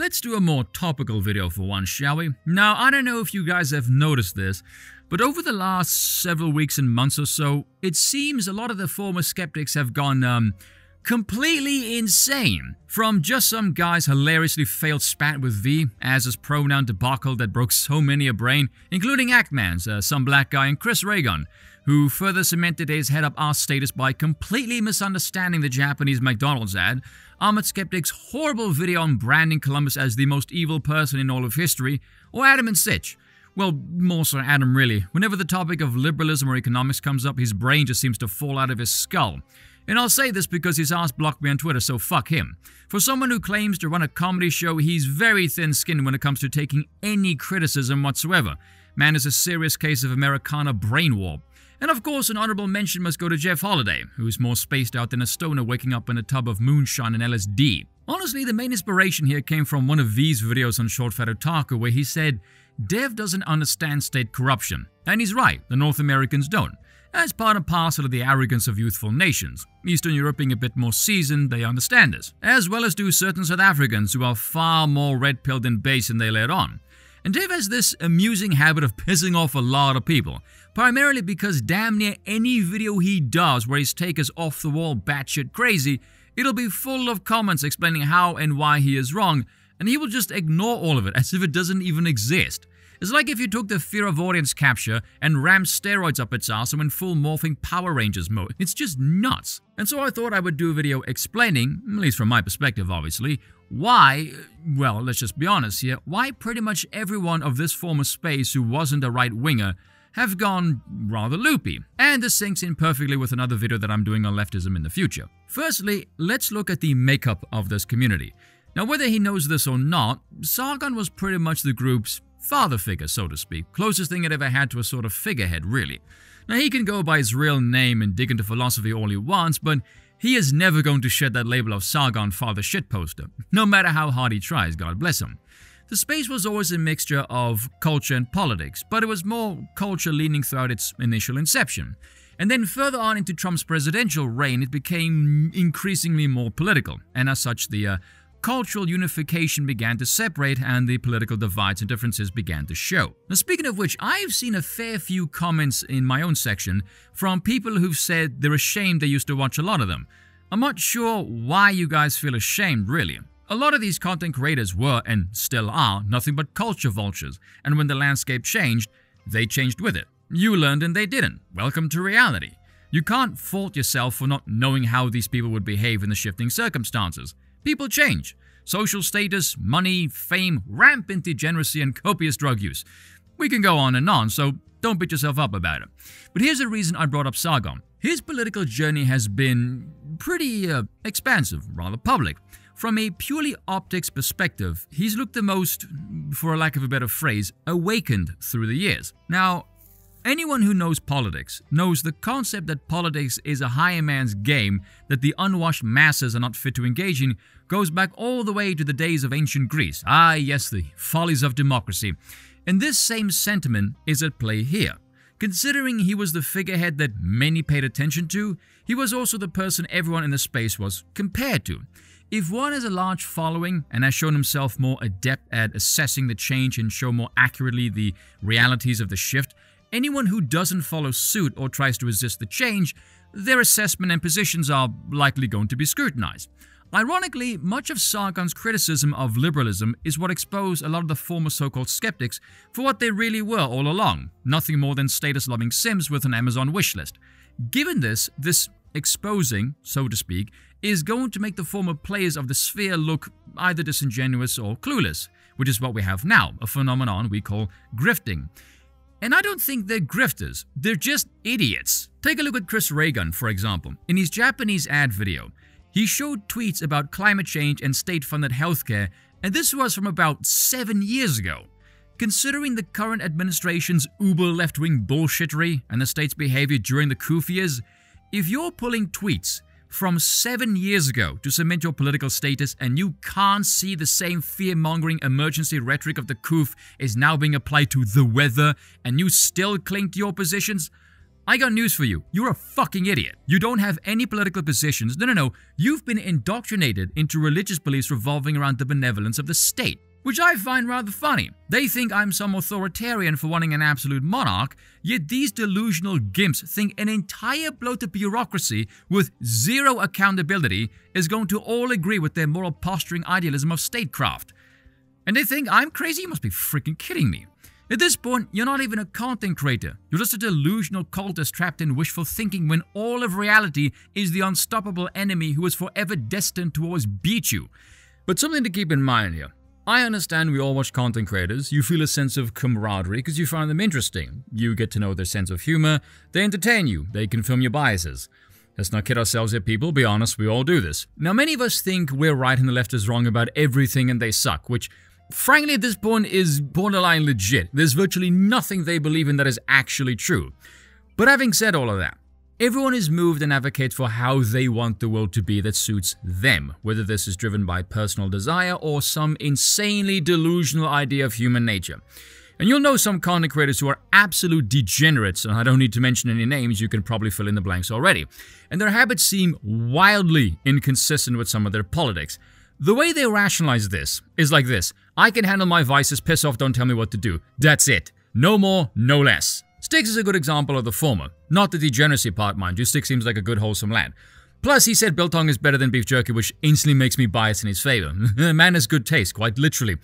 let's do a more topical video for once, shall we? Now, I don't know if you guys have noticed this, but over the last several weeks and months or so, it seems a lot of the former skeptics have gone, completely insane. From just some guy's hilariously failed spat with V, as his pronoun debacle that broke so many a brain, including Actman's, some black guy, and Chris Reagan, who further cemented his head-up-arse status by completely misunderstanding the Japanese McDonald's ad, Ahmed Skeptic's horrible video on branding Columbus as the most evil person in all of history, or Adam and Sitch. Well, more so Adam really. Whenever the topic of liberalism or economics comes up, his brain just seems to fall out of his skull. And I'll say this because his ass blocked me on Twitter, so fuck him. For someone who claims to run a comedy show, he's very thin-skinned when it comes to taking any criticism whatsoever. Man is a serious case of Americana brain warp. And of course, an honorable mention must go to Jeff Holiday, who's more spaced out than a stoner waking up in a tub of moonshine and LSD. Honestly, the main inspiration here came from one of V's videos on Short Fat Otaku, where he said, Dev doesn't understand state corruption. And he's right, the North Americans don't. As part and parcel of the arrogance of youthful nations. Eastern Europe being a bit more seasoned, they understand this. As well as do certain South Africans who are far more red-pilled and base than they let on. And Dave has this amusing habit of pissing off a lot of people, primarily because damn near any video he does where his take is off the wall batshit crazy, it'll be full of comments explaining how and why he is wrong, and he will just ignore all of it as if it doesn't even exist. It's like if you took the fear of audience capture and rammed steroids up its ass and went full morphing Power Rangers mode. It's just nuts. And so I thought I would do a video explaining, at least from my perspective obviously, why, well, let's just be honest here, why pretty much everyone of this former space who wasn't a right-winger have gone rather loopy. And this syncs in perfectly with another video that I'm doing on leftism in the future. Firstly, let's look at the makeup of this community. Now, whether he knows this or not, Sargon was pretty much the group's father figure, so to speak. Closest thing it ever had to a sort of figurehead, really. Now, he can go by his real name and dig into philosophy all he wants, but he is never going to shed that label of Sargon father shitposter, no matter how hard he tries, God bless him. The space was always a mixture of culture and politics, but it was more culture leaning throughout its initial inception. And then further on into Trump's presidential reign, it became increasingly more political, and as such, the cultural unification began to separate and the political divides and differences began to show. Now, speaking of which, I've seen a fair few comments in my own section from people who've said they're ashamed they used to watch a lot of them. I'm not sure why you guys feel ashamed, really. A lot of these content creators were, and still are, nothing but culture vultures, and when the landscape changed, they changed with it. You learned and they didn't. Welcome to reality. You can't fault yourself for not knowing how these people would behave in the shifting circumstances. People change. Social status, money, fame, rampant degeneracy, and copious drug use. We can go on, so don't beat yourself up about it. But here's the reason I brought up Sargon. His political journey has been pretty expansive, rather public. From a purely optics perspective, he's looked the most, for a lack of a better phrase, awakened through the years. Now, anyone who knows politics knows the concept that politics is a higher man's game that the unwashed masses are not fit to engage in goes back all the way to the days of ancient Greece. Ah, yes, the follies of democracy. And this same sentiment is at play here. Considering he was the figurehead that many paid attention to, he was also the person everyone in the space was compared to. If one has a large following and has shown himself more adept at assessing the change and show more accurately the realities of the shift, anyone who doesn't follow suit or tries to resist the change, their assessment and positions are likely going to be scrutinized. Ironically, much of Sargon's criticism of liberalism is what exposed a lot of the former so-called skeptics for what they really were all along, nothing more than status-loving Sims with an Amazon wishlist. Given this exposing, so to speak, is going to make the former players of the sphere look either disingenuous or clueless, which is what we have now, a phenomenon we call grifting. And I don't think they're grifters, they're just idiots. Take a look at Chris Reagan, for example. In his Japanese ad video, he showed tweets about climate change and state-funded healthcare, and this was from about 7 years ago. Considering the current administration's uber left-wing bullshittery and the state's behavior during the coup years, if you're pulling tweets from 7 years ago to cement your political status and you can't see the same fear-mongering emergency rhetoric of the coup is now being applied to the weather and you still cling to your positions, I got news for you. You're a fucking idiot. You don't have any political positions. No. You've been indoctrinated into religious beliefs revolving around the benevolence of the state, which I find rather funny. They think I'm some authoritarian for wanting an absolute monarch, yet these delusional gimps think an entire bloated bureaucracy with zero accountability is going to all agree with their moral posturing idealism of statecraft. And they think I'm crazy? You must be freaking kidding me. At this point, you're not even a content creator. You're just a delusional cultist trapped in wishful thinking when all of reality is the unstoppable enemy who is forever destined to always beat you. But something to keep in mind here. I understand we all watch content creators. You feel a sense of camaraderie because you find them interesting. You get to know their sense of humor. They entertain you. They confirm your biases. Let's not kid ourselves here, people. Be honest, we all do this. Now, many of us think we're right and the left is wrong about everything and they suck, which frankly, at this point is borderline legit. There's virtually nothing they believe in that is actually true. But having said all of that, everyone is moved and advocates for how they want the world to be that suits them, whether this is driven by personal desire or some insanely delusional idea of human nature. And you'll know some content creators who are absolute degenerates, and I don't need to mention any names, you can probably fill in the blanks already. And their habits seem wildly inconsistent with some of their politics. The way they rationalize this is like this: I can handle my vices, piss off, don't tell me what to do. That's it. No more, no less. Styx is a good example of the former. Not the degeneracy part, mind you. Styx seems like a good, wholesome lad. Plus, he said biltong is better than beef jerky, which instantly makes me biased in his favor. Man has good taste, quite literally.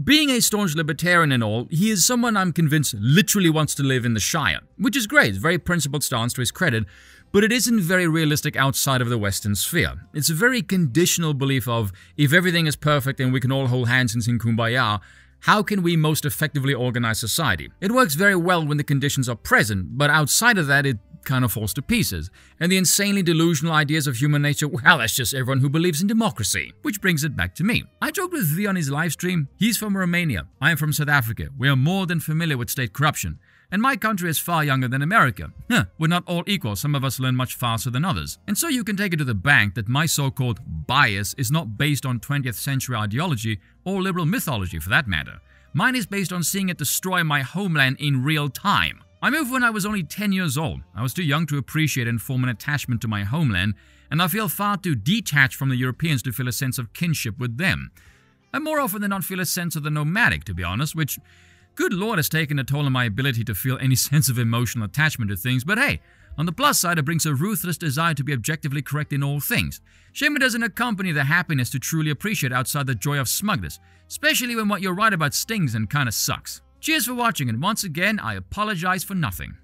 Being a staunch libertarian and all, he is someone I'm convinced literally wants to live in the Shire, which is great. Very principled stance to his credit. But it isn't very realistic outside of the Western sphere. It's a very conditional belief of, if everything is perfect and we can all hold hands and sing Kumbaya, how can we most effectively organize society? It works very well when the conditions are present, but outside of that, it kind of falls to pieces. And the insanely delusional ideas of human nature, well, that's just everyone who believes in democracy. Which brings it back to me. I joked with V on his livestream. He's from Romania. I am from South Africa. We are more than familiar with state corruption. And my country is far younger than America. We're not all equal. Some of us learn much faster than others. And so you can take it to the bank that my so-called bias is not based on 20th century ideology or liberal mythology for that matter. Mine is based on seeing it destroy my homeland in real time. I moved when I was only 10 years old. I was too young to appreciate and form an attachment to my homeland, and I feel far too detached from the Europeans to feel a sense of kinship with them. I more often than not feel a sense of the nomadic, to be honest, which, good lord, has taken a toll on my ability to feel any sense of emotional attachment to things, but hey, on the plus side, it brings a ruthless desire to be objectively correct in all things. Shame it doesn't accompany the happiness to truly appreciate outside the joy of smugness, especially when what you're right about stings and kinda sucks. Cheers for watching, and once again, I apologize for nothing.